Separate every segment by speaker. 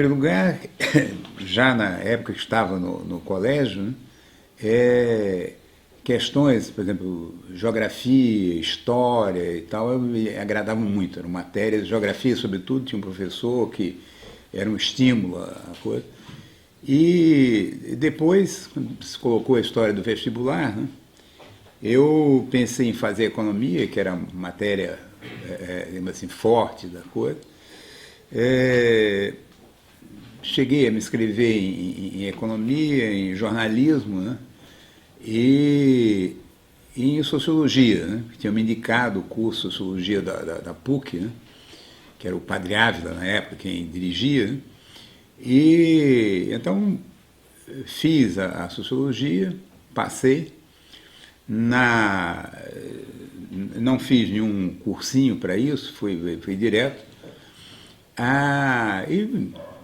Speaker 1: primeiro lugar, já na época que estava no colégio, né, questões, por exemplo, geografia, história e tal, me agradavam muito. Eram matérias, geografia, sobretudo, tinha um professor que era um estímulo à coisa. E depois, quando se colocou a história do vestibular, né, eu pensei em fazer economia, que era uma matéria, digamos assim, forte da coisa. Cheguei a me inscrever em economia, em jornalismo, né, e em sociologia, né, que tinha me indicado o curso de sociologia da PUC, né, que era o Padre Ávila, na época, quem dirigia. Né, e então fiz a sociologia, passei. Não fiz nenhum cursinho para isso, fui direto.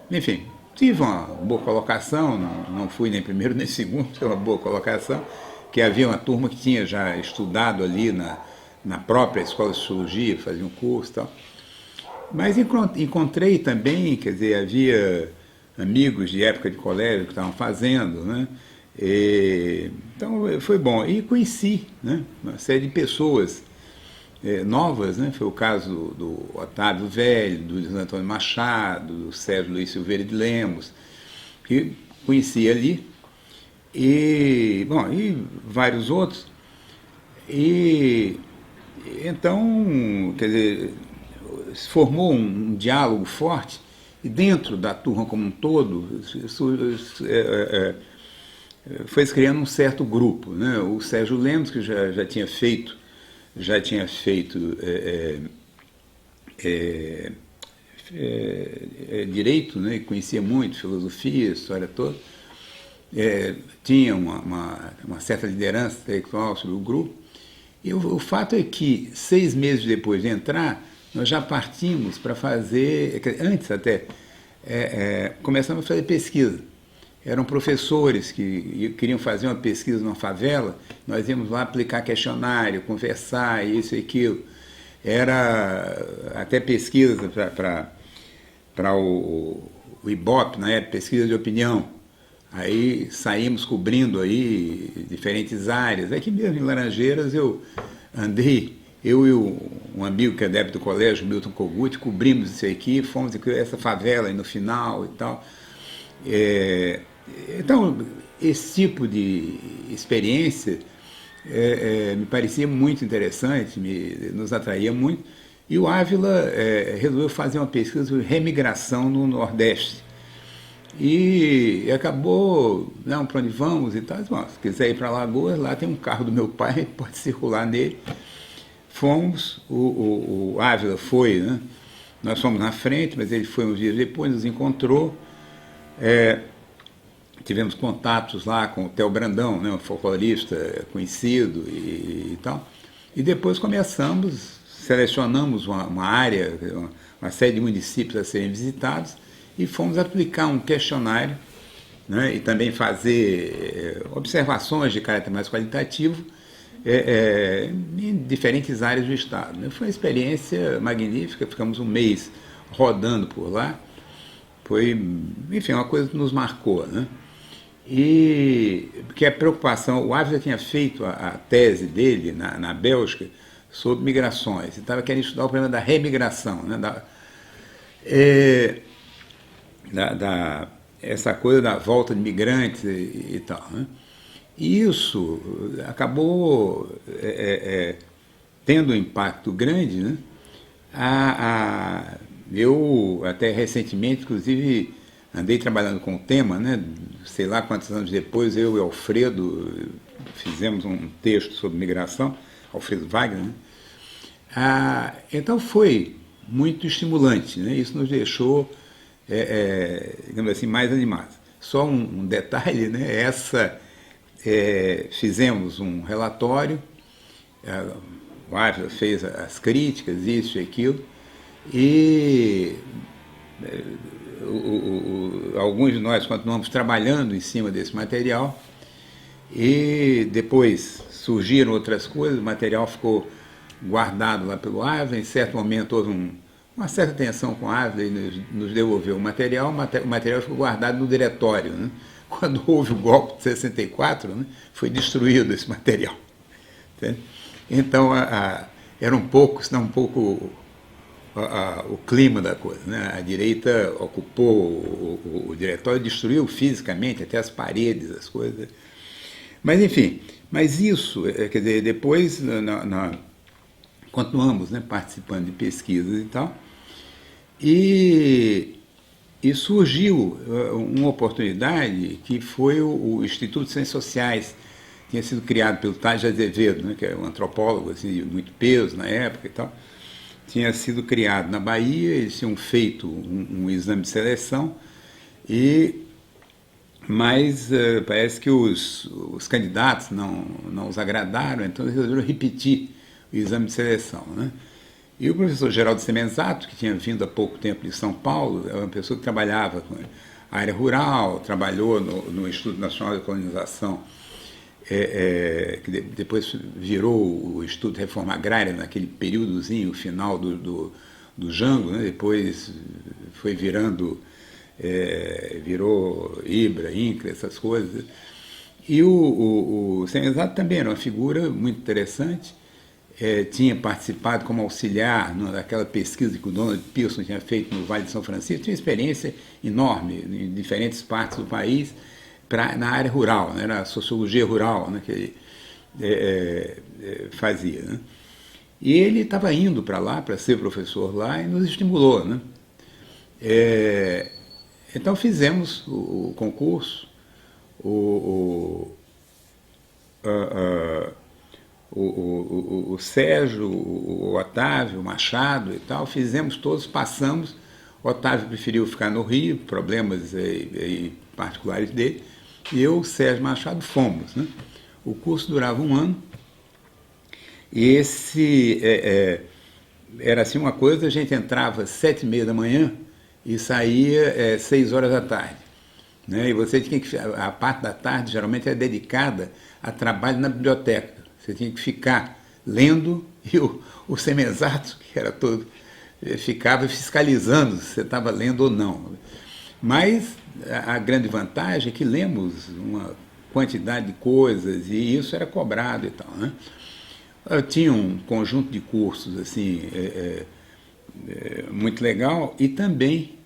Speaker 1: Enfim, tive uma boa colocação, não fui nem primeiro nem segundo, tive uma boa colocação, que havia uma turma que tinha já estudado ali na própria escola de sociologia, fazia um curso e tal. Mas encontrei também, quer dizer, havia amigos de época de colégio que estavam fazendo, né? Então foi bom. E conheci, né, uma série de pessoas novas, né? Foi o caso do Otávio Velho, do Luiz Antônio Machado, do Sérgio Luiz Silveira de Lemos, que conheci ali, e vários outros. E então, quer dizer, se formou um diálogo forte, e dentro da turma como um todo, foi se criando um certo grupo, né? O Sérgio Lemos, que já tinha feito direito, né? E conhecia muito filosofia, história toda, tinha uma certa liderança intelectual sobre o grupo. E o fato é que 6 meses depois de entrar, nós já partimos para fazer, antes até, começamos a fazer pesquisa. Eram professores que queriam fazer uma pesquisa numa favela, nós íamos lá aplicar questionário, conversar, isso e aquilo. Era até pesquisa para o Ibope, na época, pesquisa de opinião. Aí saímos cobrindo aí diferentes áreas. Aqui mesmo em Laranjeiras eu andei, eu e um amigo que é débito do colégio, Milton Kogut, cobrimos isso aqui, fomos essa favela aí no final e tal. Então, esse tipo de experiência me parecia muito interessante, nos atraía muito. E o Ávila resolveu fazer uma pesquisa sobre remigração no Nordeste. E acabou, não, para onde vamos e tal. Bom, se quiser ir para Alagoas, lá tem um carro do meu pai, pode circular nele. Fomos, o Ávila foi, né? Nós fomos na frente, mas ele foi uns dias depois, nos encontrou. Tivemos contatos lá com o Theo Brandão, né, um folclorista conhecido e tal. E depois selecionamos uma área, uma série de municípios a serem visitados, e fomos aplicar um questionário, né, e também fazer observações de caráter mais qualitativo em diferentes áreas do Estado. Né. Foi uma experiência magnífica, ficamos um mês rodando por lá. Foi, enfim, uma coisa que nos marcou, né? E porque a preocupação, o Ávila tinha feito a tese dele na Bélgica sobre migrações, e estava querendo estudar o problema da remigração, né? Essa coisa da volta de migrantes e tal, né? E isso acabou tendo um impacto grande, né? Eu, até recentemente, inclusive, andei trabalhando com o tema, né? Sei lá quantos anos depois, eu e Alfredo fizemos um texto sobre migração, Alfredo Wagner, né? Então foi muito estimulante, né? Isso nos deixou, digamos assim, mais animados. Só um detalhe, né? Fizemos um relatório, o Ávila fez as críticas, isso e aquilo, e alguns de nós continuamos trabalhando em cima desse material, e depois surgiram outras coisas, o material ficou guardado lá pelo Ávila. Em certo momento houve uma certa tensão com a Ávila, ele nos devolveu o material ficou guardado no diretório. Né? Quando houve o golpe de 64, né, foi destruído esse material. Entende? Então, era um pouco, senão um pouco o clima da coisa. Né? A direita ocupou o diretório, destruiu fisicamente até as paredes, as coisas. Mas, enfim, isso, quer dizer, depois continuamos, né, participando de pesquisas e tal, e surgiu uma oportunidade que foi o Instituto de Ciências Sociais, tinha sido criado pelo Tales de Azevedo, né, que é um antropólogo assim, de muito peso na época e tal, tinha sido criado na Bahia, eles tinham feito um exame de seleção, mas parece que os candidatos não os agradaram, então eles resolveram repetir o exame de seleção. Né? E o professor Geraldo Semenzato, que tinha vindo há pouco tempo de São Paulo, é uma pessoa que trabalhava com a área rural, trabalhou no Instituto Nacional de Colonização, que depois virou o Instituto de Reforma Agrária, naquele períodozinho final do Jango, né? Depois foi virou IBRA, INCRA, essas coisas. E o Semenzato também era uma figura muito interessante, tinha participado como auxiliar naquela pesquisa que o Donald Pearson tinha feito no Vale de São Francisco, tinha experiência enorme em diferentes partes do país, na área rural, né, na sociologia rural, né, que ele fazia. Né? E ele estava indo para lá, para ser professor lá, e nos estimulou. Né? Então fizemos o concurso, o Sérgio, o Otávio, o Machado e tal, fizemos todos, passamos. O Otávio preferiu ficar no Rio, problemas particulares dele, e eu, o Sérgio Machado, fomos. Né? O curso durava 1 ano, e esse era assim uma coisa, a gente entrava às 7h30 da manhã e saía 6 horas da tarde. Né? E você tinha que, a parte da tarde geralmente é dedicada a trabalho na biblioteca. Você tinha que ficar lendo, e o Semenzato, que era todo, ficava fiscalizando se você estava lendo ou não. Mas a grande vantagem é que lemos uma quantidade de coisas, e isso era cobrado e tal. Né? Eu tinha um conjunto de cursos assim, muito legal, e também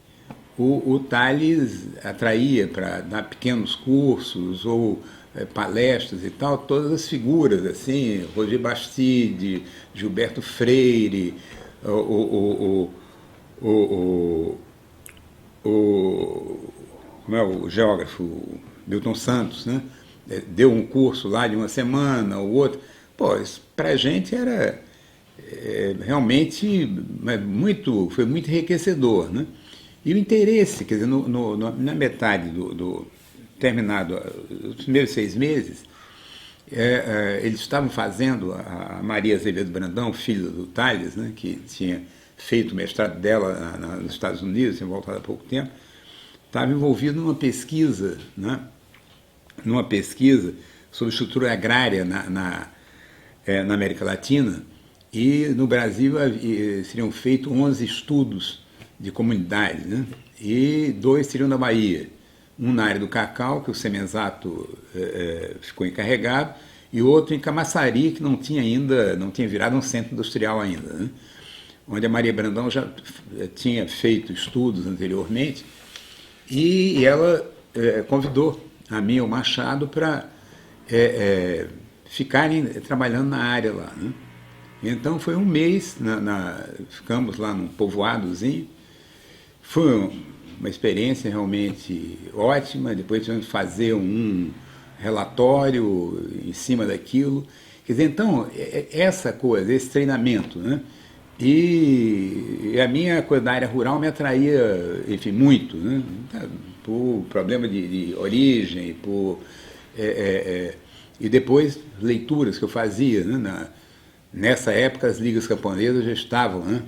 Speaker 1: o Tales atraía para dar pequenos cursos ou palestras e tal, todas as figuras, assim, Roger Bastide, Gilberto Freire, como é o geógrafo Milton Santos, né? Deu um curso lá de uma semana, o outro. Pô, isso para a gente era realmente foi muito enriquecedor, né? E o interesse, quer dizer, na metade terminado os primeiros 6 meses, eles estavam fazendo, a Maria Azevedo Brandão, filha do Tales, né, que tinha feito o mestrado dela nos Estados Unidos, tinha voltado há pouco tempo, estava envolvida numa pesquisa sobre estrutura agrária na América Latina, e no Brasil seriam feitos 11 estudos de comunidades, né? E 2 seriam na Bahia. Um na área do cacau, que o Semenzato ficou encarregado, e outro em Camaçari, que não tinha virado um centro industrial ainda, né? Onde a Maria Brandão já tinha feito estudos anteriormente, e ela convidou a mim e o Machado para ficarem trabalhando na área lá. Né? Então foi 1 mês, ficamos lá num povoadozinho, foi uma experiência realmente ótima. Depois tivemos que fazer um relatório em cima daquilo. Quer dizer, então, essa coisa, esse treinamento, né? E a minha coisa da área rural me atraía, enfim, muito, né? Por problema de origem, e depois leituras que eu fazia. Né? Nessa época, as ligas camponesas já estavam, né,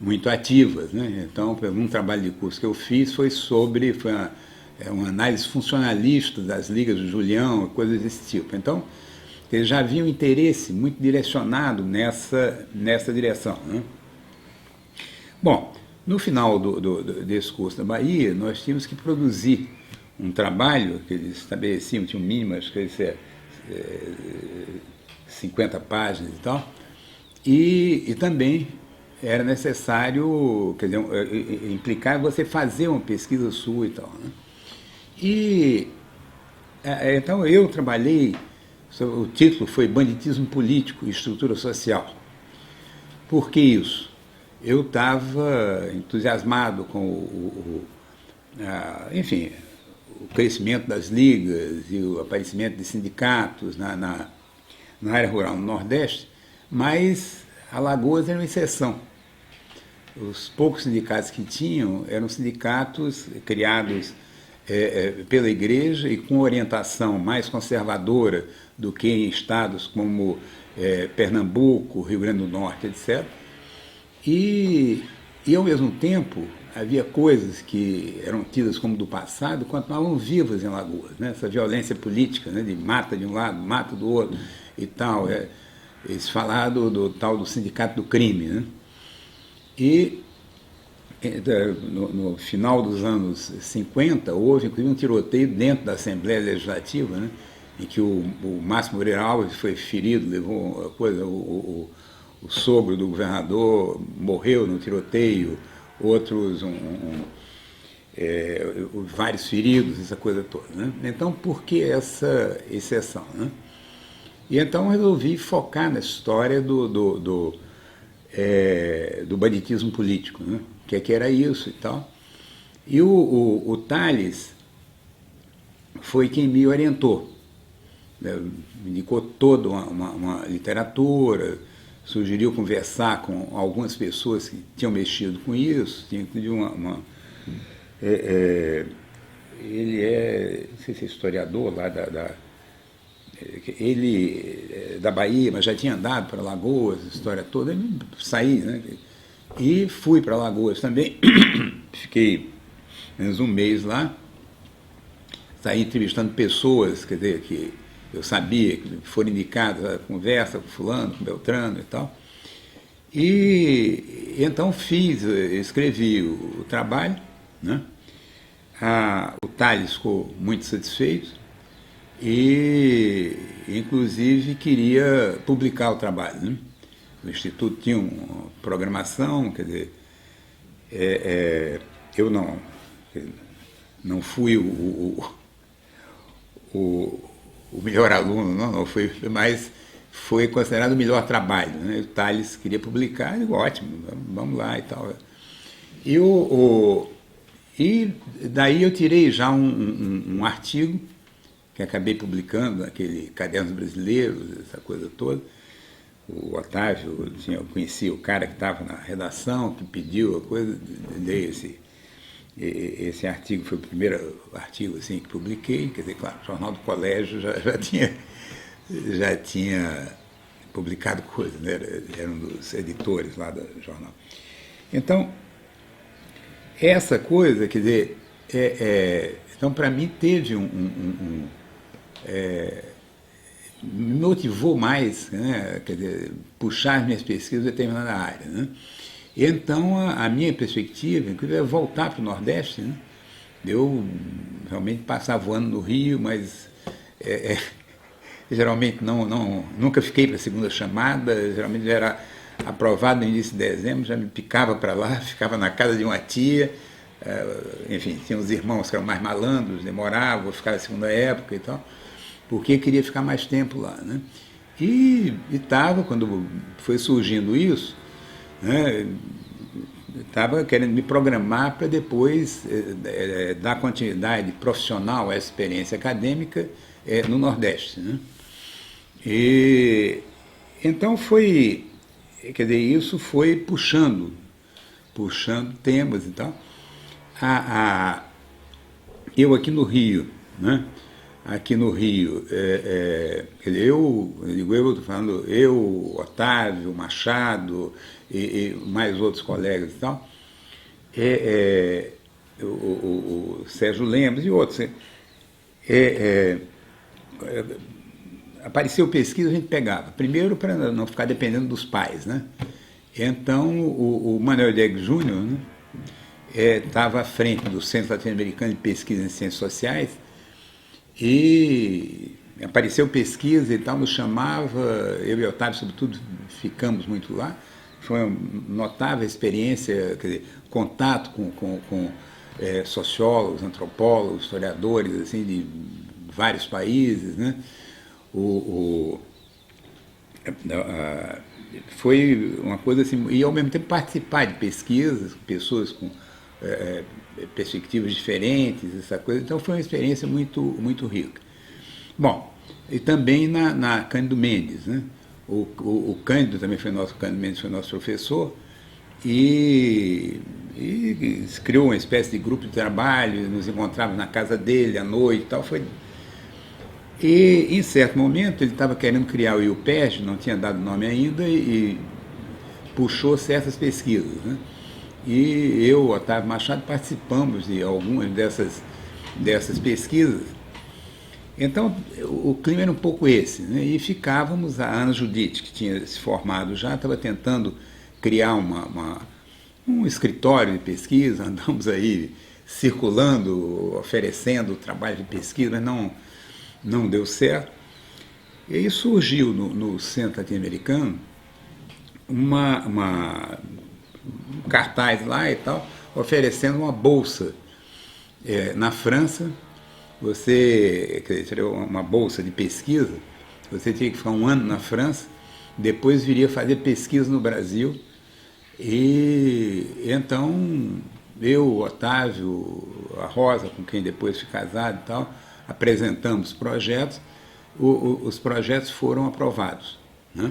Speaker 1: muito ativas. Né? Então, um trabalho de curso que eu fiz foi uma análise funcionalista das ligas do Julião, coisas desse tipo. Então, eles já haviam interesse muito direcionado nessa direção. Né? Bom, no final desse curso da Bahia, nós tínhamos que produzir um trabalho que eles estabeleciam, tinha um mínimo, acho que isso é 50 páginas e tal, e também era necessário, quer dizer, implicar você fazer uma pesquisa sua e tal. Né? E então eu trabalhei, o título foi Banditismo Político e Estrutura Social. Por que isso? Eu estava entusiasmado com enfim, o crescimento das ligas e o aparecimento de sindicatos na área rural no Nordeste, mas Alagoas era uma exceção. Os poucos sindicatos que tinham eram sindicatos criados pela igreja e com orientação mais conservadora do que em estados como Pernambuco, Rio Grande do Norte, etc. E, ao mesmo tempo, havia coisas que eram tidas como do passado, continuavam vivas em Alagoas. Né? Essa violência política, né? De mata de um lado, mata do outro e tal. Eles falaram do tal do sindicato do crime. Né? E no final dos anos 50, houve inclusive um tiroteio dentro da Assembleia Legislativa, né? Em que o Márcio Moreira Alves foi ferido, levou a coisa, o sogro do governador morreu no tiroteio, outros, vários feridos, essa coisa toda. Né? Então, por que essa exceção? Né? E então resolvi focar na história do banditismo político, né? O que era isso e tal. E o Tales foi quem me orientou. Me indicou toda uma literatura, sugeriu conversar com algumas pessoas que tinham mexido com isso, tinha inclusive ele não sei se é historiador lá ele da Bahia, mas já tinha andado para Alagoas, a história toda, eu saí, né? E fui para Alagoas também, fiquei menos um mês lá, saí entrevistando pessoas, quer dizer, que eu sabia que foram indicadas a conversa com fulano, com Beltrano e tal. E então escrevi o trabalho, né? O Tales ficou muito satisfeito e, inclusive, queria publicar o trabalho. Né? O Instituto tinha uma programação, quer dizer, eu não fui o melhor aluno, não fui, mas foi considerado o melhor trabalho. Né? O Tales queria publicar, eu digo, ótimo, vamos lá e tal. E daí eu tirei já um artigo que acabei publicando naquele Cadernos Brasileiros, essa coisa toda. O Otávio, eu conhecia o cara que estava na redação, que pediu a coisa, dei esse artigo, foi o primeiro artigo assim, que publiquei, quer dizer, claro, o Jornal do Colégio já tinha publicado coisas, né? Era um dos editores lá do jornal. Então, essa coisa, quer dizer, então para mim teve me motivou mais, né? Quer dizer, puxar as minhas pesquisas em determinada área. Né? Então, a minha perspectiva, inclusive, é voltar para o Nordeste. Né? Eu realmente passava o ano no Rio, mas geralmente nunca fiquei para a segunda chamada, geralmente já era aprovado no início de dezembro, já me picava para lá, ficava na casa de uma tia, enfim, tinha uns irmãos que eram mais malandros, demoravam, ficava a segunda época e tal, porque queria ficar mais tempo lá. Né? E estava, quando foi surgindo isso, né, estava querendo me programar para depois dar continuidade profissional à experiência acadêmica no Nordeste. Né? E então quer dizer, isso foi puxando temas e tal. Eu aqui no Rio, né? Aqui no Rio, eu estou falando, Otávio, Machado e mais outros colegas e tal, o Sérgio Lemos e outros. Apareceu pesquisa, a gente pegava. Primeiro, para não ficar dependendo dos pais, né? Então, o Manuel Diegues Júnior, né, estava à frente do Centro Latino-Americano de Pesquisa em Ciências Sociais e apareceu pesquisa e tal, nos chamava, eu e Otávio, sobretudo, ficamos muito lá. Foi uma notável experiência, quer dizer, contato com sociólogos, antropólogos, historiadores assim, de vários países, né? O, foi uma coisa assim, e ao mesmo tempo participar de pesquisas, pessoas com perspectivas diferentes, essa coisa, então foi uma experiência muito rica. Bom, e também na Cândido Mendes, né? O Cândido também foi nosso, Cândido Mendes foi nosso professor, e se criou uma espécie de grupo de trabalho, nos encontrávamos na casa dele à noite e tal, foi. E, em certo momento, ele estava querendo criar o IUPEST, não tinha dado nome ainda, e puxou certas pesquisas, né? E eu, Otávio Machado, participamos de algumas dessas pesquisas. Então, o clima era um pouco esse, né? E ficávamos, a Ana Judite, que tinha se formado já, estava tentando criar um escritório de pesquisa, andamos aí circulando, oferecendo trabalho de pesquisa, mas não deu certo. E aí surgiu no Centro Latino-Americano um cartaz lá e tal, oferecendo uma bolsa na França. Você, quer dizer, uma bolsa de pesquisa, você tinha que ficar um ano na França, depois viria fazer pesquisa no Brasil. E então eu, o Otávio, a Rosa, com quem depois fui casado e tal, apresentamos projetos, os projetos foram aprovados, né?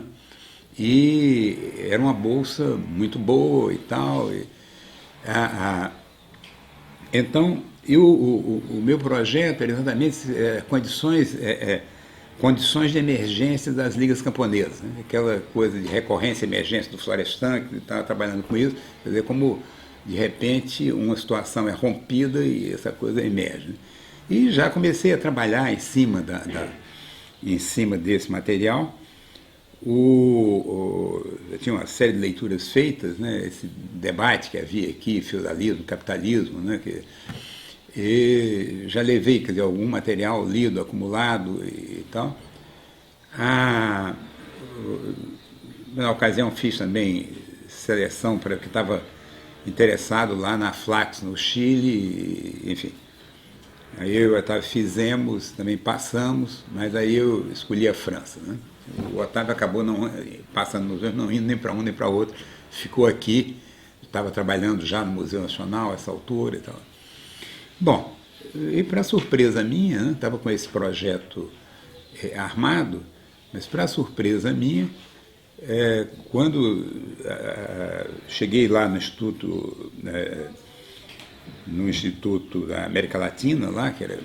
Speaker 1: E era uma bolsa muito boa e tal. Então, o meu projeto era exatamente condições de emergência das ligas camponesas, né? Aquela coisa de recorrência e emergência do Florestan, que estava trabalhando com isso, quer dizer, como de repente uma situação é rompida e essa coisa emerge. E já comecei a trabalhar em cima desse material. Eu tinha uma série de leituras feitas, né? Esse debate que havia aqui, feudalismo, capitalismo, né? E já levei, quer dizer, algum material lido, acumulado e tal. Na ocasião fiz também seleção para que estava interessado lá na Flax, no Chile, enfim. Aí eu e o Otávio fizemos, também passamos, mas aí eu escolhi a França, né? O Otávio acabou não passando nos dois, não indo nem para um nem para outro, ficou aqui, estava trabalhando já no Museu Nacional a essa altura e tal. Bom, e para surpresa minha, né, estava com esse projeto armado, mas para surpresa minha, quando cheguei lá no Instituto da América Latina, lá, que era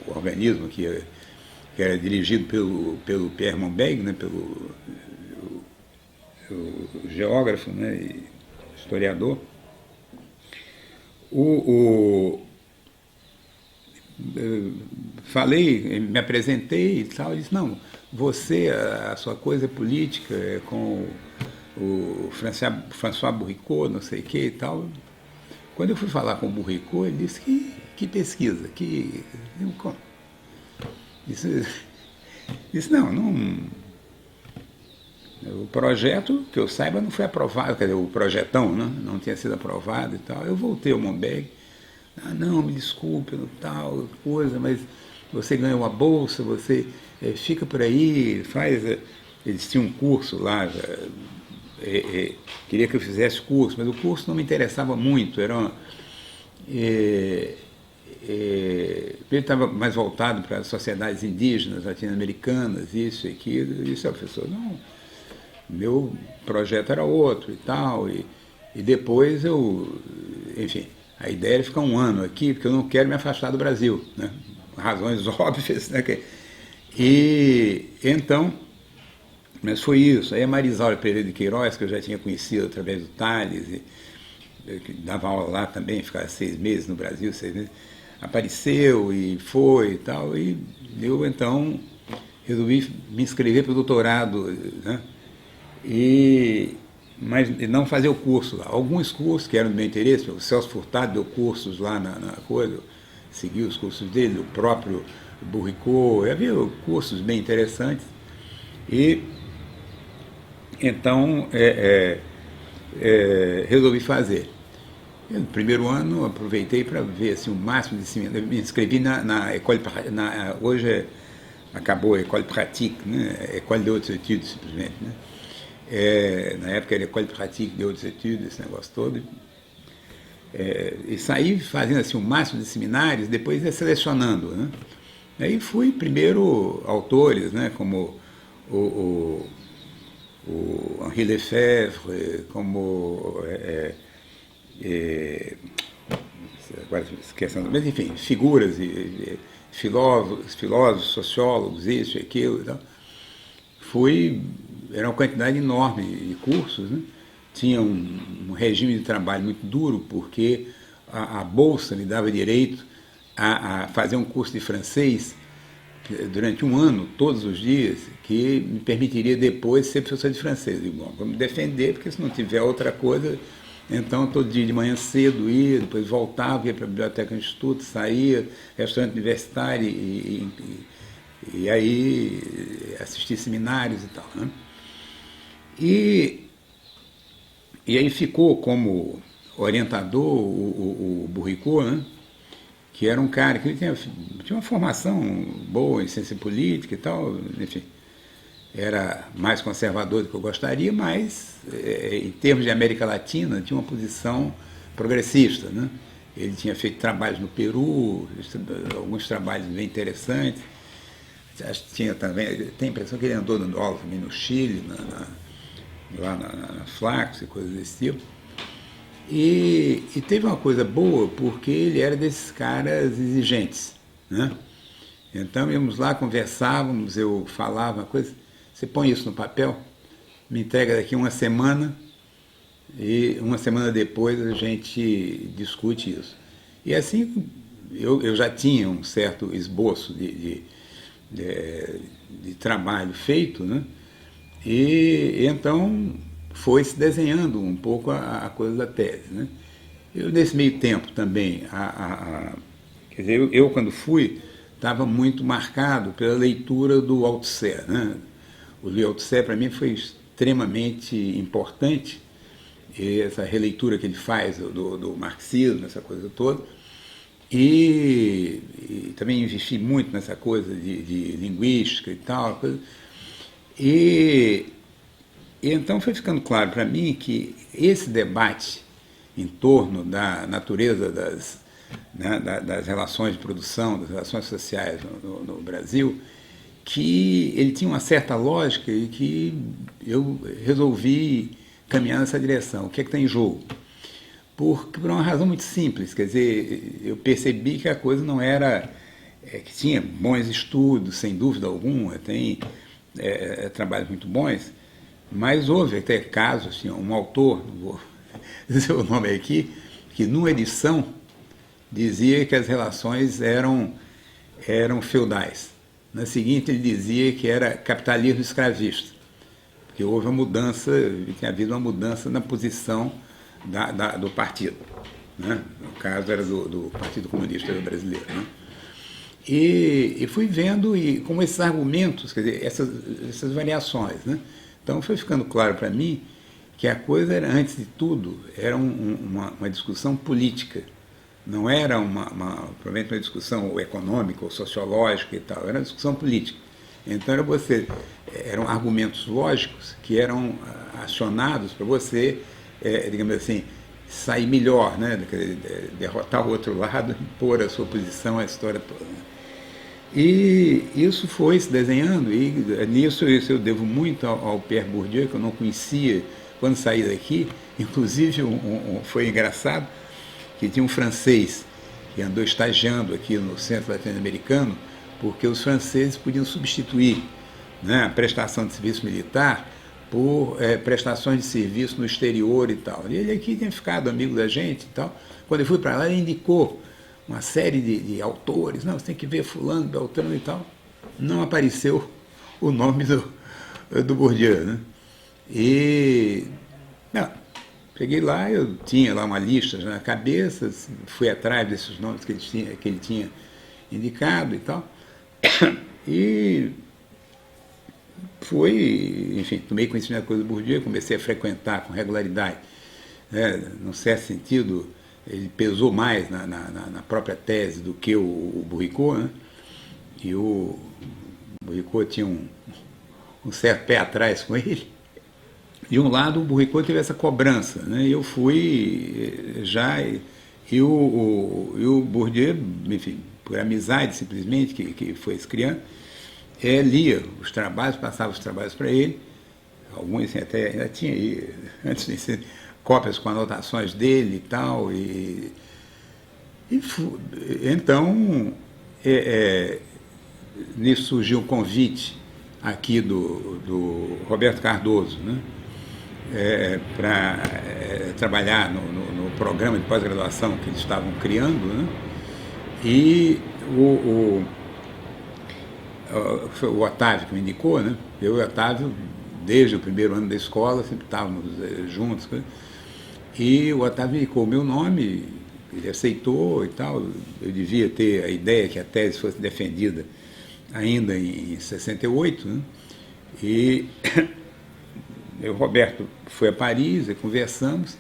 Speaker 1: o organismo que era dirigido pelo Pierre Monbeg, né, pelo o geógrafo, né, e historiador. Falei, me apresentei e tal, ele disse, não, a sua coisa é política, é com o François Bourricot, não sei o que e tal. Quando eu fui falar com o Bourricot, ele disse que pesquisa, disse, não, o projeto, que eu saiba, não foi aprovado, quer dizer, o projetão, né, não tinha sido aprovado e tal. Eu voltei ao Monbeg, não, me desculpe, tal coisa, mas você ganhou uma bolsa, você fica por aí, eles tinham um curso lá, queria que eu fizesse curso, mas o curso não me interessava muito, ele estava mais voltado para as sociedades indígenas latino-americanas, isso e aquilo. Eu disse, professor, não, meu projeto era outro e tal, e depois enfim, a ideia era ficar um ano aqui, porque eu não quero me afastar do Brasil, né? Razões óbvias, né? E então, mas foi isso. Aí a Marisaura Pereira de Queiroz, que eu já tinha conhecido através do Tales, que dava aula lá também, ficava 6 meses no Brasil, 6 meses, apareceu e foi e tal, e eu então resolvi me inscrever para o doutorado, né? E mas não fazer o curso lá. Alguns cursos que eram do meu interesse, o Celso Furtado deu cursos lá na coisa, eu segui os cursos dele, o próprio Burricô, havia cursos bem interessantes. E então resolvi fazer. No primeiro ano aproveitei para ver assim, o máximo de cimento. Eu me inscrevi na École, hoje acabou a École Pratique, né? École de Hautes Études, simplesmente. Né? Na época era École Pratique de Hautes Études, esse negócio todo. E saí fazendo assim, o máximo de seminários, depois ia selecionando. Né? Aí fui primeiro autores, né? Como o Henri Lefebvre, como agora esquecendo, mas enfim, figuras, filósofos, sociólogos, isso e aquilo e tal. Era uma quantidade enorme de cursos, né? Tinha um regime de trabalho muito duro, porque a Bolsa me dava direito a fazer um curso de francês durante um ano, todos os dias, que me permitiria depois ser professor de francês. Digo, bom, vamos defender, porque se não tiver outra coisa, então todo dia de manhã cedo ia, depois voltava, ia para a biblioteca do instituto, saía, restaurante universitário, e aí assistia seminários e tal. Né? E aí ficou como orientador o Burricô, né? Que era um cara que tinha uma formação boa em ciência política e tal, enfim, era mais conservador do que eu gostaria, mas em termos de América Latina tinha uma posição progressista, né? Ele tinha feito trabalhos no Peru, alguns trabalhos bem interessantes. Acho que tinha também, tem a impressão que ele andou dando aula também no Chile, lá na Flaxo e coisas desse tipo. E teve uma coisa boa, porque ele era desses caras exigentes, né? Então íamos lá, conversávamos, eu falava uma coisa, você põe isso no papel, me entrega daqui uma semana, e uma semana depois a gente discute isso. E assim eu já tinha um certo esboço de trabalho feito, né? E então foi se desenhando um pouco a coisa da tese. Né? Eu, nesse meio tempo também, quer dizer, eu quando fui, estava muito marcado pela leitura do Althusser. Né? O Louis Althusser, para mim, foi extremamente importante, essa releitura que ele faz do marxismo, essa coisa toda. E também investi muito nessa coisa de linguística e tal. Coisa. E então foi ficando claro para mim que esse debate em torno da natureza das relações de produção, das relações sociais no Brasil, que ele tinha uma certa lógica e que eu resolvi caminhar nessa direção. O que é que está em jogo? Por uma razão muito simples, quer dizer, eu percebi que a coisa não era... que tinha bons estudos, sem dúvida alguma, tem trabalhos muito bons, mas houve até casos, assim, um autor, não vou dizer o nome aqui, que numa edição dizia que as relações eram feudais. Na seguinte ele dizia que era capitalismo escravista, porque houve uma mudança, tinha havido uma mudança na posição do partido. Né? No caso era do Partido Comunista Brasileiro. Né? E fui vendo como esses argumentos, quer dizer, essas variações. Né? Então foi ficando claro para mim que a coisa era, antes de tudo, era uma discussão política. Não era provavelmente uma discussão econômica ou sociológica e tal, era uma discussão política. Então eram argumentos lógicos que eram acionados para você, digamos assim, sair melhor, né? Derrotar o outro lado, impor a sua posição, a história toda. Né? E isso foi se desenhando, e nisso eu devo muito ao Pierre Bourdieu, que eu não conhecia quando saí daqui. Inclusive foi engraçado que tinha um francês que andou estagiando aqui no Centro Latino-Americano, porque os franceses podiam substituir, né, a prestação de serviço militar por prestações de serviço no exterior e tal. E ele aqui tinha ficado amigo da gente e tal. Quando eu fui para lá, ele indicou uma série de autores. Não, você tem que ver fulano, beltrano e tal. Não apareceu o nome do Bourdieu. Né? Não, cheguei lá, eu tinha lá uma lista já na cabeça, fui atrás desses nomes que ele tinha indicado e tal. E fui, enfim, tomei conhecimento da coisa do Bourdieu, comecei a frequentar com regularidade. Né, num certo sentido, ele pesou mais na própria tese do que o Bourriquot, né? E o Bourriquot tinha um certo pé atrás com ele. De um lado, o Bourriquot teve essa cobrança, né? E eu fui já. E o Bourdieu, enfim, por amizade simplesmente, que foi se criando, lia os trabalhos, passava os trabalhos para ele. Alguns assim, até ainda tinha aí, antes de ser, cópias com anotações dele e tal. Então, nisso surgiu um convite aqui do Roberto Cardoso, né? Para trabalhar no programa de pós-graduação que eles estavam criando, né? E foi o Otávio que me indicou, né? Eu e o Otávio, desde o primeiro ano da escola, sempre estávamos juntos. E o Otávio indicou o meu nome, ele aceitou e tal. Eu devia ter a ideia que a tese fosse defendida ainda em 68, né? E o Roberto foi a Paris e conversamos.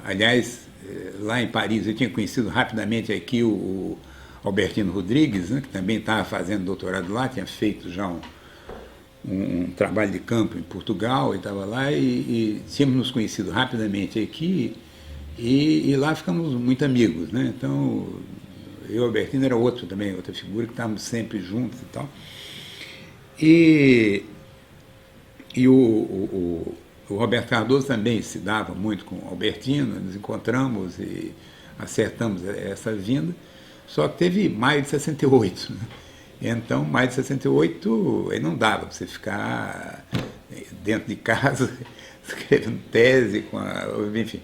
Speaker 1: Aliás, lá em Paris eu tinha conhecido rapidamente aqui o Albertino Rodrigues, né, que também estava fazendo doutorado lá, tinha feito já um trabalho de campo em Portugal e estava lá, e tínhamos nos conhecido rapidamente aqui, e lá ficamos muito amigos, né? Então, eu e o Albertino era outro também, outra figura que estávamos sempre juntos e tal. E o Roberto Cardoso também se dava muito com o Albertino, nos encontramos e acertamos essa vinda, só que teve maio de 68. Né? Então, maio de 68, aí não dava para você ficar dentro de casa escrevendo tese, enfim,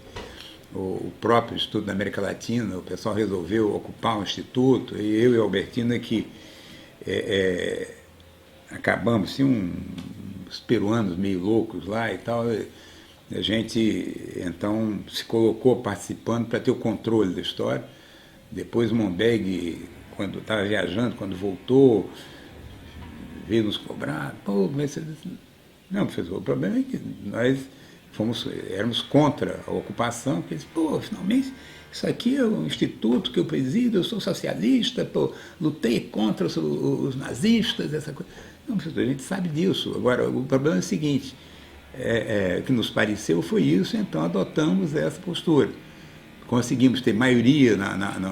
Speaker 1: o próprio Instituto da América Latina, o pessoal resolveu ocupar um instituto, e eu e o Albertino é que acabamos, assim, uns peruanos meio loucos lá e tal. A gente, então, se colocou participando para ter o controle da história. Depois o Monbeg, quando estava viajando, quando voltou, veio nos cobrar. Pô, mas você... Não, professor, o problema é que nós éramos contra a ocupação, porque eles, pô, finalmente, isso aqui é um instituto que eu presido, eu sou socialista, pô, lutei contra os nazistas, essa coisa. Não, professor, a gente sabe disso. Agora, o problema é o seguinte, o que nos pareceu foi isso, então adotamos essa postura. Conseguimos ter maioria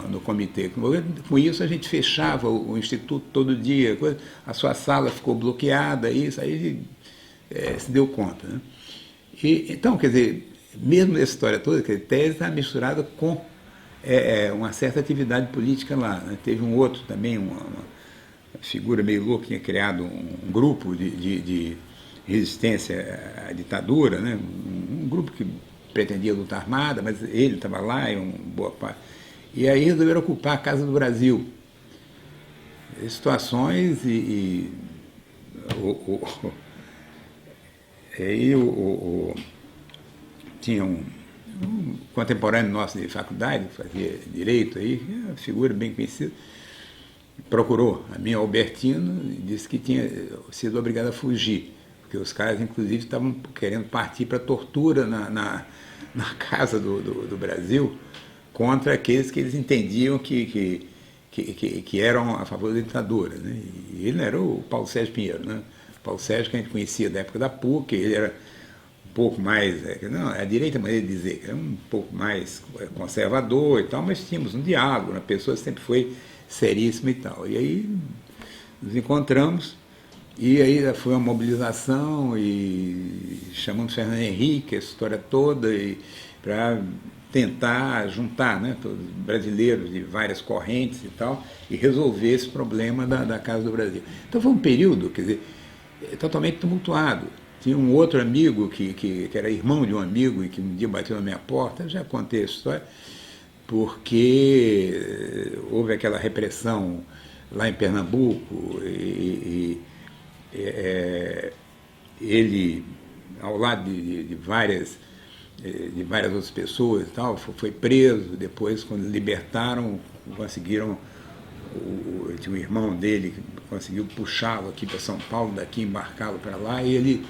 Speaker 1: no comitê. Com isso, a gente fechava o instituto todo dia, a sua sala ficou bloqueada, isso aí se deu conta. Né? Então, quer dizer, mesmo nessa história toda, a tese está misturada com uma certa atividade política lá. Né? Teve um outro também, uma figura meio louca, que tinha criado um grupo de resistência à ditadura, né? Um grupo que pretendia lutar armada, mas ele estava lá, boa parte. E aí resolveram ocupar a Casa do Brasil. Situações tinha um contemporâneo nosso de faculdade, que fazia direito aí, uma figura bem conhecida, procurou a minha Albertino e disse que tinha sido obrigado a fugir, porque os caras, inclusive, estavam querendo partir para tortura na Casa do Brasil contra aqueles que eles entendiam que eram a favor da ditadura. Né? E ele era o Paulo Sérgio Pinheiro. Né? O Paulo Sérgio, que a gente conhecia da época da PUC, ele era um pouco mais, não, é a direita maneira de dizer, era um pouco mais conservador e tal, mas tínhamos um diálogo, a pessoa sempre foi seríssima e tal. E aí nos encontramos, e aí foi uma mobilização, e chamamos Fernando Henrique, essa história toda, para tentar juntar, né, todos os brasileiros de várias correntes e tal, e resolver esse problema da Casa do Brasil. Então foi um período, quer dizer, totalmente tumultuado. Tinha um outro amigo que era irmão de um amigo e que um dia bateu na minha porta, eu já contei a história, porque houve aquela repressão lá em Pernambuco, ele, ao lado de várias outras pessoas e tal, foi preso, depois quando libertaram, conseguiram, tinha um irmão dele que conseguiu puxá-lo aqui para São Paulo, daqui embarcá-lo para lá, e ele,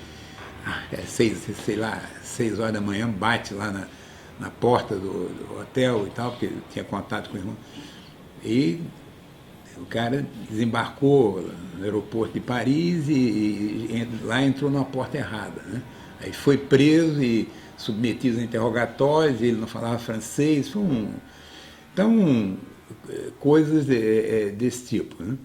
Speaker 1: sei lá, 6 horas da manhã, bate lá na porta do hotel e tal, porque tinha contato com o irmão, e o cara desembarcou no aeroporto de Paris e lá entrou numa porta errada, né? Aí foi preso e submetido a interrogatórios, ele não falava francês, então, coisas desse tipo, né?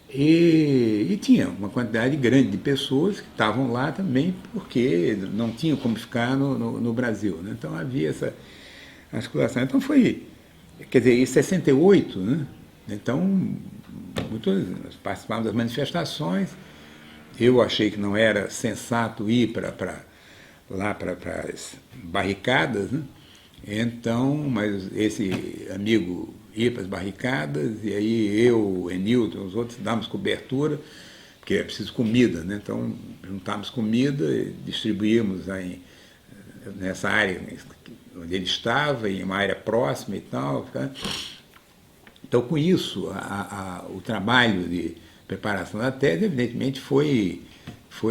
Speaker 1: E tinha uma quantidade grande de pessoas que estavam lá também porque não tinham como ficar no Brasil, né? Então havia essa articulação. Então quer dizer, em 68, né? Então, nós participávamos das manifestações, eu achei que não era sensato ir lá para as barricadas, né? Então, mas esse amigo ia para as barricadas, e aí eu, o Enilton, os outros dávamos cobertura, porque é preciso comida, né? Então, juntávamos comida, distribuímos nessa área onde ele estava, em uma área próxima e tal. Então, com isso, o trabalho de preparação da tese, evidentemente, foi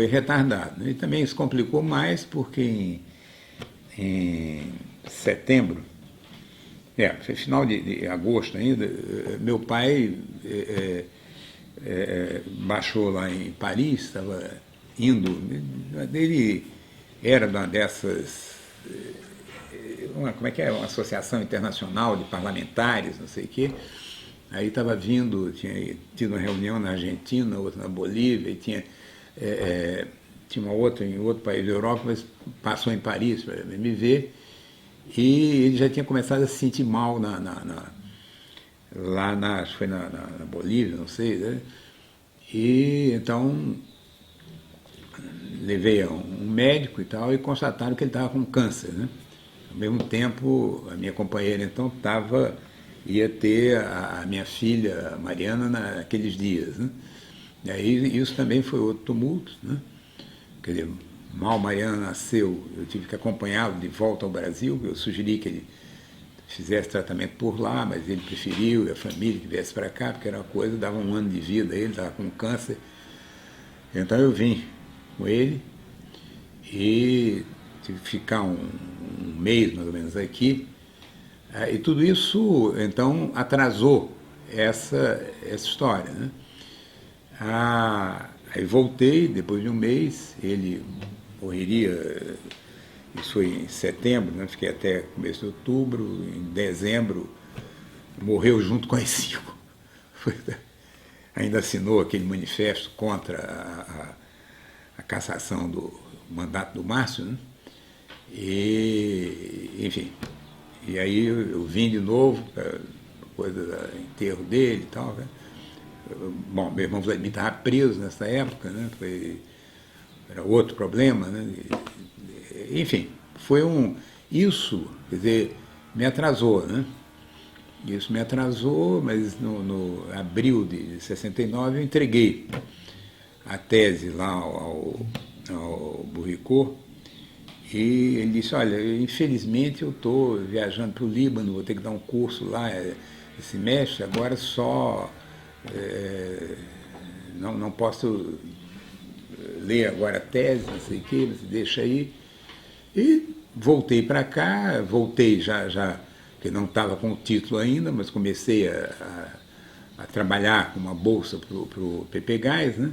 Speaker 1: retardado, né? E também se complicou mais porque em setembro, foi final de agosto ainda, meu pai baixou lá em Paris, estava indo, ele era uma dessas, como é que é, uma associação internacional de parlamentares, não sei o quê, aí estava vindo, tinha tido uma reunião na Argentina, outra na Bolívia, e tinha uma outra em outro país da Europa, mas passou em Paris para me ver, e ele já tinha começado a se sentir mal acho que foi na Bolívia, não sei, né? E então levei a um médico e tal, e constataram que ele estava com câncer, né? Ao mesmo tempo, a minha companheira então ia ter a minha filha Mariana naqueles dias, né? E aí isso também foi outro tumulto, né? Quer dizer, mal Mariana nasceu, eu tive que acompanhá-lo de volta ao Brasil, eu sugeri que ele fizesse tratamento por lá, mas ele preferiu, e a família que viesse para cá, porque era uma coisa, dava 1 ano de vida, ele estava com câncer. Então eu vim com ele e tive que ficar um mês mais ou menos aqui. E tudo isso, então, atrasou essa história, né? Aí voltei, depois de um mês, ele morreria, isso foi em setembro, né? Fiquei até começo de outubro, em dezembro morreu junto com as 5. Ainda assinou aquele manifesto contra a cassação do mandato do Márcio, né? E, enfim, e aí eu vim de novo, coisa do enterro dele e tal, né? Bom, meu irmão Vladimir estava preso nessa época, né? Era outro problema, né? Enfim, isso, quer dizer, me atrasou, né? Isso me atrasou, mas no abril de 69 eu entreguei a tese lá ao Burrico, e ele disse, olha, infelizmente eu estou viajando para o Líbano, vou ter que dar um curso lá esse semestre, agora só não posso ler agora a tese, não sei o que, você deixa aí. E voltei para cá, voltei já, que não estava com o título ainda, mas comecei a trabalhar com uma bolsa para o PPGás, né?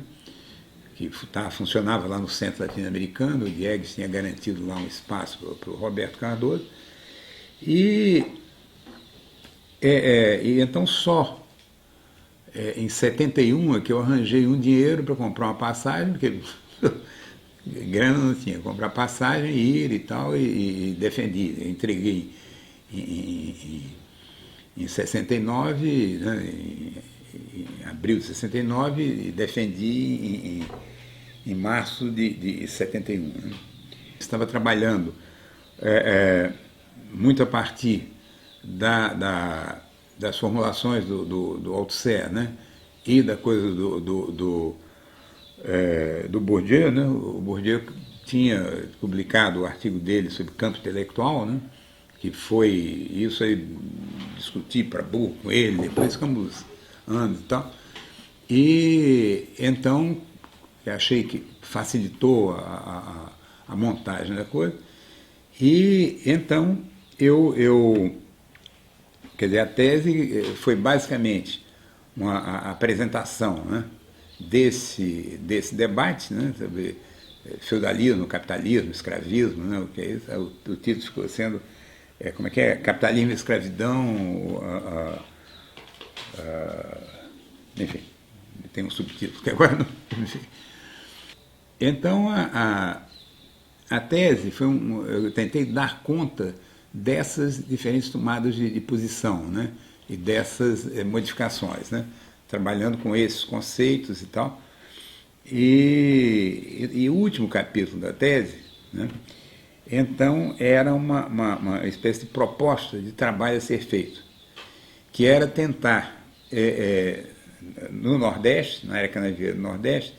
Speaker 1: Que funcionava lá no Centro Latino-Americano, o Diegues tinha garantido lá um espaço para o Roberto Cardoso. E então só em 71 é que eu arranjei um dinheiro para comprar uma passagem, porque grana não tinha, comprar passagem, ir e tal, e defendi. Eu entreguei em 69, né, em abril de 69, e defendi em março de 71. Né? Estava trabalhando muito a partir das formulações do Althusser, né? E da coisa do Bourdieu, né? O Bourdieu tinha publicado o artigo dele sobre campo intelectual, né? Que foi isso aí, discuti para burro com ele, depois ficamos anos e tal. E então eu achei que facilitou a montagem da coisa. E então quer dizer, a tese foi basicamente uma apresentação, né, desse debate, né, sobre feudalismo, capitalismo, escravismo, né, o que é isso? O título ficou sendo, como é que é? Capitalismo e escravidão, enfim, tem um subtítulo que agora não. Enfim. Então a tese foi eu tentei dar conta dessas diferentes tomadas de posição, né, e dessas modificações, né, trabalhando com esses conceitos e tal. E o último capítulo da tese, né, então era uma espécie de proposta de trabalho a ser feito, que era tentar, no Nordeste, na área canavieira do Nordeste,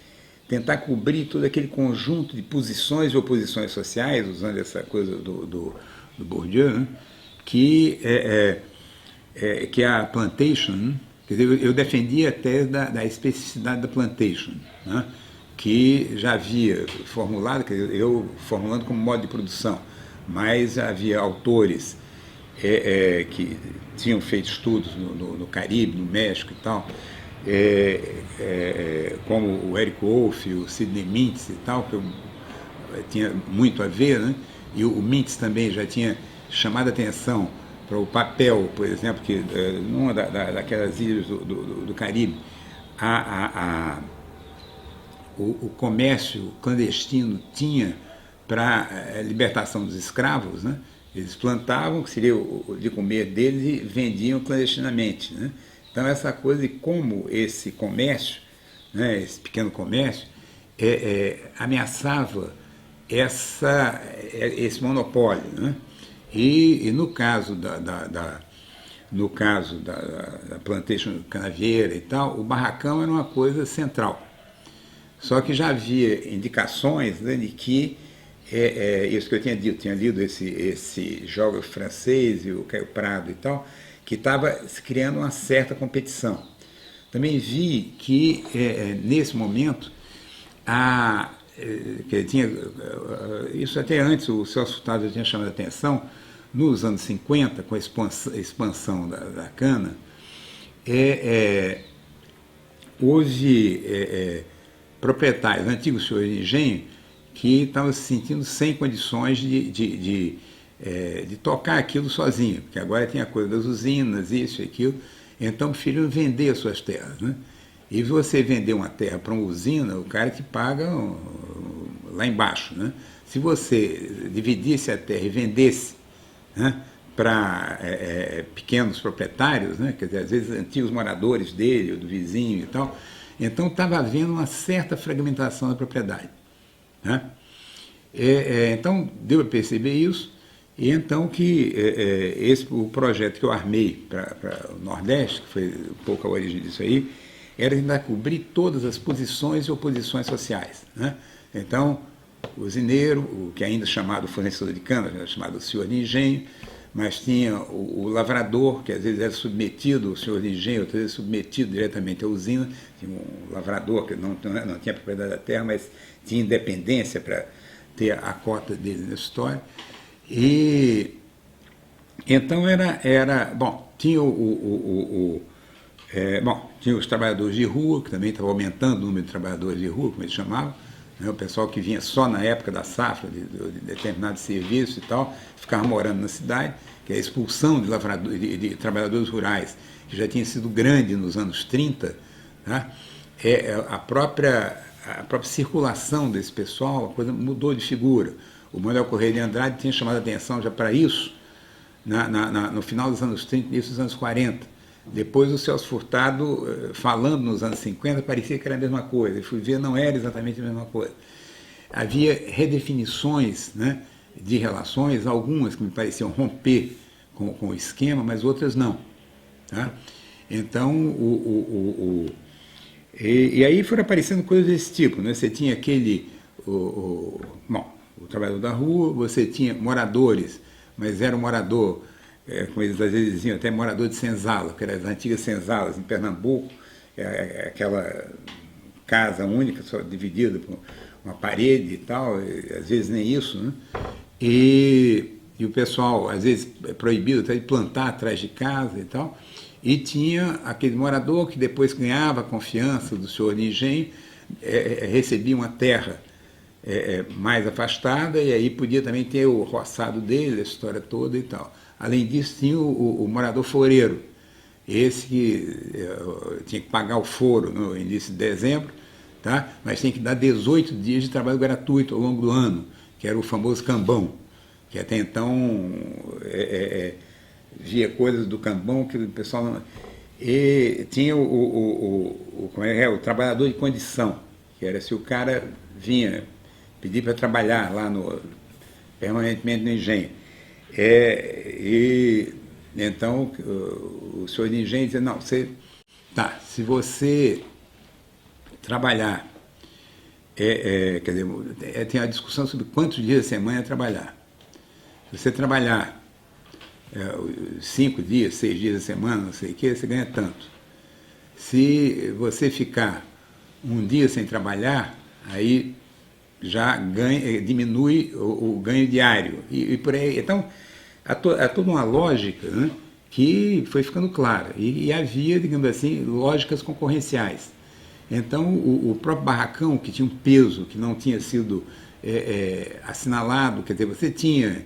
Speaker 1: tentar cobrir todo aquele conjunto de posições e oposições sociais, usando essa coisa do Bourdieu, né, que é a plantation, né? Quer dizer, eu defendia a tese da especificidade da plantation, né, que já havia formulado, quer dizer, eu formulando como modo de produção, mas havia autores que tinham feito estudos no Caribe, no México e tal, como o Eric Wolff, o Sidney Mintz e tal, que eu tinha muito a ver, né? E o Mintz também já tinha chamado a atenção para o papel, por exemplo, que numa daquelas ilhas do Caribe, o comércio clandestino tinha para a libertação dos escravos, né? Eles plantavam, que seria o de comer deles, e vendiam clandestinamente, né? Então essa coisa de como esse comércio, né, esse pequeno comércio, ameaçava esse monopólio, né? E no caso no caso da plantation canavieira e tal, o barracão era uma coisa central. Só que já havia indicações, né, de que isso que eu tinha lido esse geógrafo francês e o Caio Prado e tal, que estava criando uma certa competição. Também vi que nesse momento que tinha, isso até antes o Celso Furtado já tinha chamado a atenção, nos anos 50, com a expansão da cana, houve proprietários, antigos senhores de engenho, que estavam se sentindo sem condições de tocar aquilo sozinho, porque agora tinha a coisa das usinas, isso e aquilo, então preferiram vender as suas terras, né? E você vender uma terra para uma usina, o cara que paga lá embaixo, né? Se você dividisse a terra e vendesse, né, para pequenos proprietários, né, quer dizer, às vezes antigos moradores dele ou do vizinho e tal, então estava havendo uma certa fragmentação da propriedade, né? Então deu a perceber isso, e então que o projeto que eu armei para o Nordeste, que foi um pouco a origem disso aí, era tentar cobrir todas as posições e oposições sociais, né? Então, o usineiro, o que ainda chamado fornecedor de cana, era chamado senhor de engenho, mas tinha o lavrador, que às vezes era submetido ao senhor de engenho, outras vezes submetido diretamente à usina. Tinha um lavrador que não tinha propriedade da terra, mas tinha independência para ter a cota dele na história. E então bom, tinha tinha os trabalhadores de rua, que também estava aumentando o número de trabalhadores de rua, como eles chamavam, né, o pessoal que vinha só na época da safra, de determinados serviços e tal, ficava morando na cidade, que a expulsão de trabalhadores rurais, que já tinha sido grande nos anos 30, tá? A própria circulação desse pessoal, a coisa mudou de figura. O Manuel Correia de Andrade tinha chamado a atenção já para isso no final dos anos 30 e início dos anos 40. Depois o Celso Furtado, falando nos anos 50, parecia que era a mesma coisa. Eu fui ver, não era exatamente a mesma coisa. Havia redefinições, né, de relações, algumas que me pareciam romper com o esquema, mas outras não. Tá? Então, e aí foram aparecendo coisas desse tipo, né? Você tinha aquele... bom, trabalhador da rua, você tinha moradores, mas era um morador, como eles às vezes diziam, até morador de senzala, que eram as antigas senzalas em Pernambuco, aquela casa única, só dividida por uma parede e tal, e, às vezes nem isso, né? E o pessoal, às vezes, é proibido até de plantar atrás de casa e tal. E tinha aquele morador que depois ganhava a confiança do senhor de engenho, recebia uma terra mais afastada, e aí podia também ter o roçado dele, a história toda e tal. Além disso, tinha o morador foreiro, esse que tinha que pagar o foro no início de dezembro, tá? Mas tinha que dar 18 dias de trabalho gratuito ao longo do ano, que era o famoso cambão, que até então via coisas do cambão que o pessoal não... E tinha o trabalhador de condição, que era se o cara vinha pedir para trabalhar lá permanentemente no engenho. E então o senhor de engenho dizia, não, se você trabalhar, quer dizer, tem a discussão sobre quantos dias da semana trabalhar. Se você trabalhar 5 dias, 6 dias da semana, não sei o que, você ganha tanto. Se você ficar um dia sem trabalhar, aí já diminui o ganho diário. E por aí. Então, há toda uma lógica, né, que foi ficando clara. E havia, digamos assim, lógicas concorrenciais. Então, o próprio barracão, que tinha um peso que não tinha sido assinalado, quer dizer, você tinha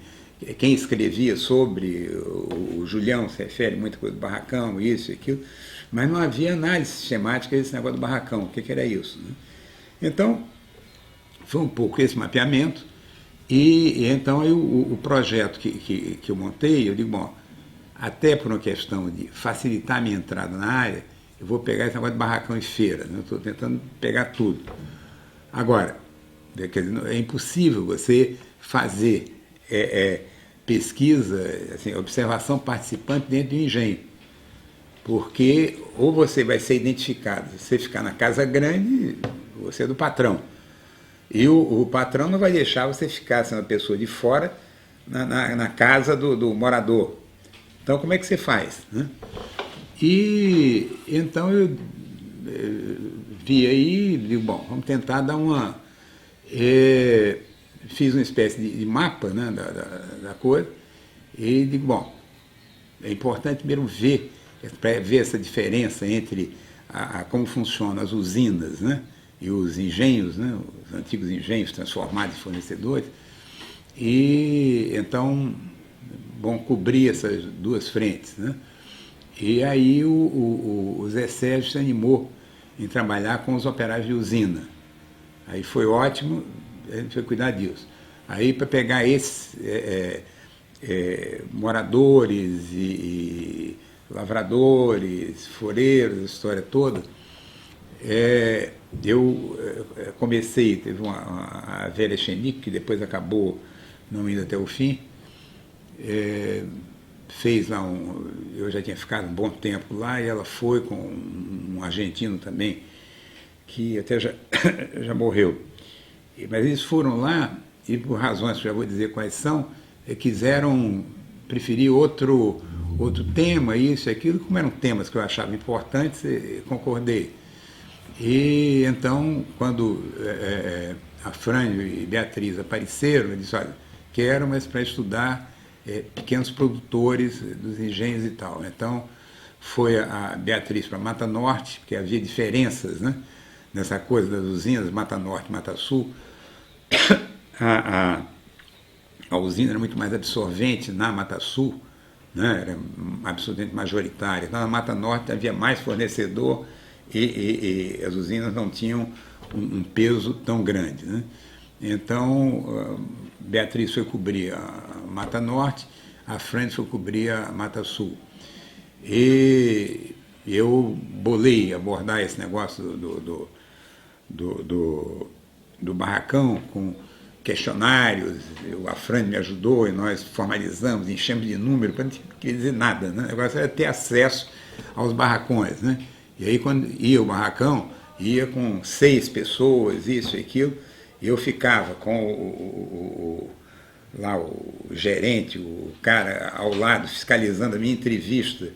Speaker 1: quem escrevia sobre, o Julião se refere muita coisa do barracão, isso e aquilo, mas não havia análise sistemática desse negócio do barracão, o que era isso, né? Então, foi um pouco esse mapeamento, e então o projeto que eu montei, eu digo, bom, até por uma questão de facilitar a minha entrada na área, eu vou pegar esse negócio de barracão e feira, né? Eu estou tentando pegar tudo. Agora, quer dizer, é impossível você fazer pesquisa, assim, observação participante dentro de um engenho, porque ou você vai ser identificado, se você ficar na casa grande, você é do patrão, e o patrão não vai deixar você ficar sendo uma pessoa de fora na casa do morador. Então, como é que você faz, né? E então eu vi aí, digo, bom, vamos tentar dar uma... fiz uma espécie de mapa, né, da coisa, e digo, bom, é importante primeiro ver, para ver essa diferença entre como funcionam as usinas, né, e os engenhos, né, os antigos engenhos transformados em fornecedores, e então, bom, cobrir essas duas frentes, né. E aí o Zé Sérgio se animou em trabalhar com os operários de usina. Aí foi ótimo, a gente foi cuidar disso. Aí, para pegar esses moradores e lavradores, foreiros, a história toda, eu comecei, teve a Vera Echenique, que depois acabou não indo até o fim, fez lá eu já tinha ficado um bom tempo lá, e ela foi com um argentino também, que até já morreu. Mas eles foram lá, e por razões que eu já vou dizer quais são, quiseram preferir outro tema, isso e aquilo, como eram temas que eu achava importantes, concordei. E então, quando a Frânio e Beatriz apareceram, eu disse, olha, quero, mas para estudar pequenos produtores dos engenhos e tal. Então, foi a Beatriz para Mata Norte, porque havia diferenças, né, nessa coisa das usinas, Mata Norte e Mata Sul. A usina era muito mais absorvente na Mata Sul, né, era absolutamente majoritária. Então, na Mata Norte havia mais fornecedor e as usinas não tinham um peso tão grande, né? Então, Beatriz foi cobrir a Mata Norte, a Frente foi cobrir a Mata Sul. E eu bolei abordar esse negócio do barracão com questionários, a Fran me ajudou e nós formalizamos, enchemos de número, para não querer dizer nada, né? O negócio era ter acesso aos barracões, né? E aí, quando ia o barracão, ia com 6 pessoas, isso e aquilo, Eu ficava com lá o gerente, o cara ao lado, fiscalizando a minha entrevista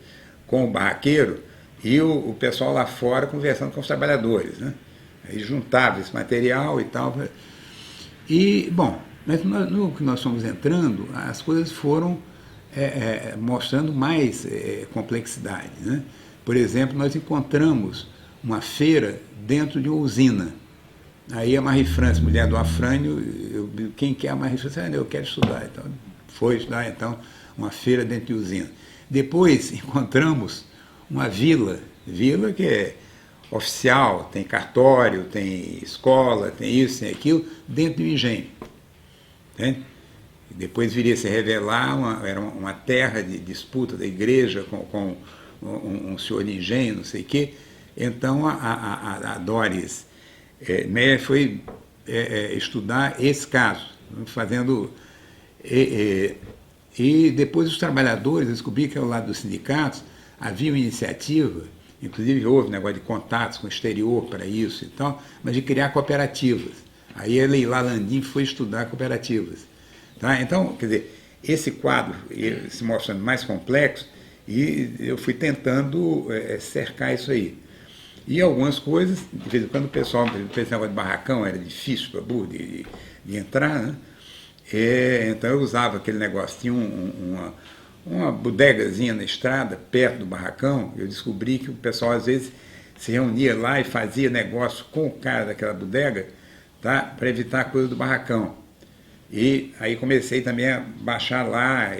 Speaker 1: com o barraqueiro, e o pessoal lá fora conversando com os trabalhadores, né? Aí juntava esse material e tal. E, bom, mas no que nós fomos entrando, as coisas foram mostrando mais complexidade, né? Por exemplo, nós encontramos uma feira dentro de uma usina. Aí a Marie France, mulher do Afrânio, quem quer a Marie France? Eu quero estudar. Então, foi estudar, então, uma feira dentro de usina. Depois encontramos uma vila que é oficial, tem cartório, tem escola, tem isso, tem aquilo, dentro do engenho. Entende? Depois viria a se revelar, era uma terra de disputa da igreja com um senhor de engenho, não sei o quê. Então a Doris Meyer foi estudar esse caso, fazendo. E depois os trabalhadores descobriram que ao lado dos sindicatos havia uma iniciativa, inclusive houve negócio de contatos com o exterior para isso e tal, mas de criar cooperativas. Aí a Leila Landim foi estudar cooperativas. Tá? Então, quer dizer, esse quadro se mostrando mais complexo e eu fui tentando cercar isso aí. E algumas coisas, de vez em quando o pessoal fez negócio de barracão, era difícil para burro de entrar, né? Então eu usava aquele negócio, tinha uma bodegazinha na estrada, perto do barracão. Eu descobri que o pessoal às vezes se reunia lá e fazia negócio com o cara daquela bodega, tá? Para evitar a coisa do barracão. E aí comecei também a baixar lá,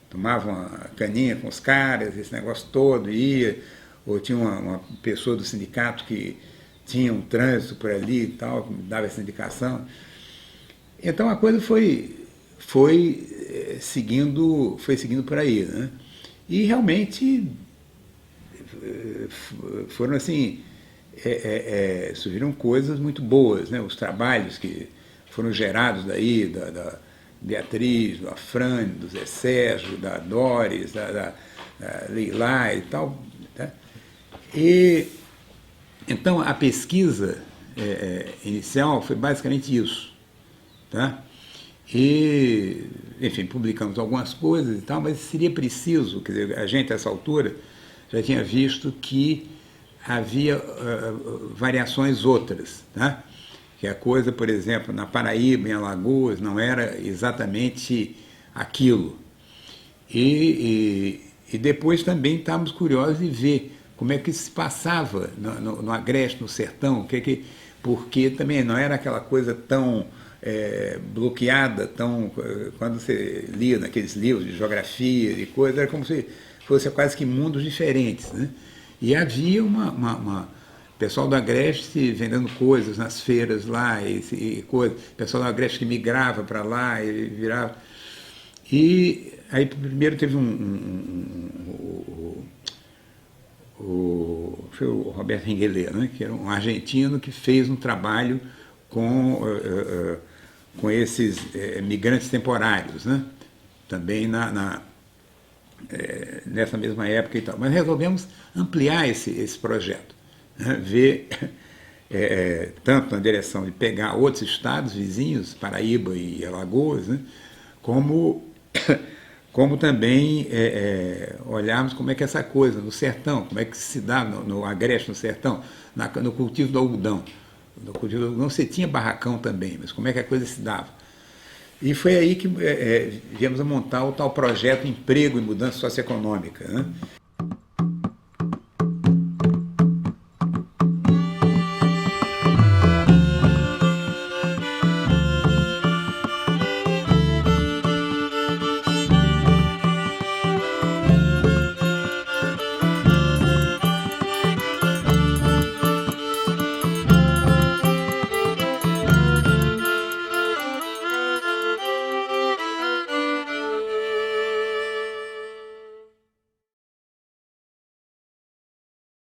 Speaker 1: tomava uma caninha com os caras, esse negócio todo, ia, ou tinha uma pessoa do sindicato que tinha um trânsito por ali e tal, que me dava essa indicação. Então a coisa foi seguindo por aí, né? E realmente foram assim, surgiram coisas muito boas, né? Os trabalhos que foram gerados daí, da Beatriz, do Afrânio, do Zé Sérgio, da Doris, da Leila e tal. Tá? E então a pesquisa inicial foi basicamente isso. Tá? E, enfim, publicamos algumas coisas e tal, mas seria preciso, quer dizer, a gente, a essa altura, já tinha visto que havia variações outras, tá? Que a coisa, por exemplo, na Paraíba, em Alagoas, não era exatamente aquilo. E depois também estávamos curiosos de ver como é que se passava no Agreste, no Sertão, porque também não era aquela coisa tão bloqueada, quando você lia naqueles livros de geografia e coisa, era como se fosse quase que mundos diferentes, né? E havia pessoal do Agreste vendendo coisas nas feiras lá, e coisa, pessoal do Agreste que migrava para lá e virava. E aí primeiro teve foi o Roberto Ringuelê, né, que era um argentino que fez um trabalho com esses migrantes temporários, né? Também nessa mesma época e tal. Mas resolvemos ampliar esse projeto, né? Ver tanto na direção de pegar outros estados vizinhos, Paraíba e Alagoas, né? como também olharmos como é que essa coisa no sertão, como é que se dá no Agreste, no sertão, no cultivo do algodão. No cultivo do algodão você tinha barracão também, mas como é que a coisa se dava? E foi aí que viemos a montar o tal projeto Emprego e Mudança Socioeconômica, né?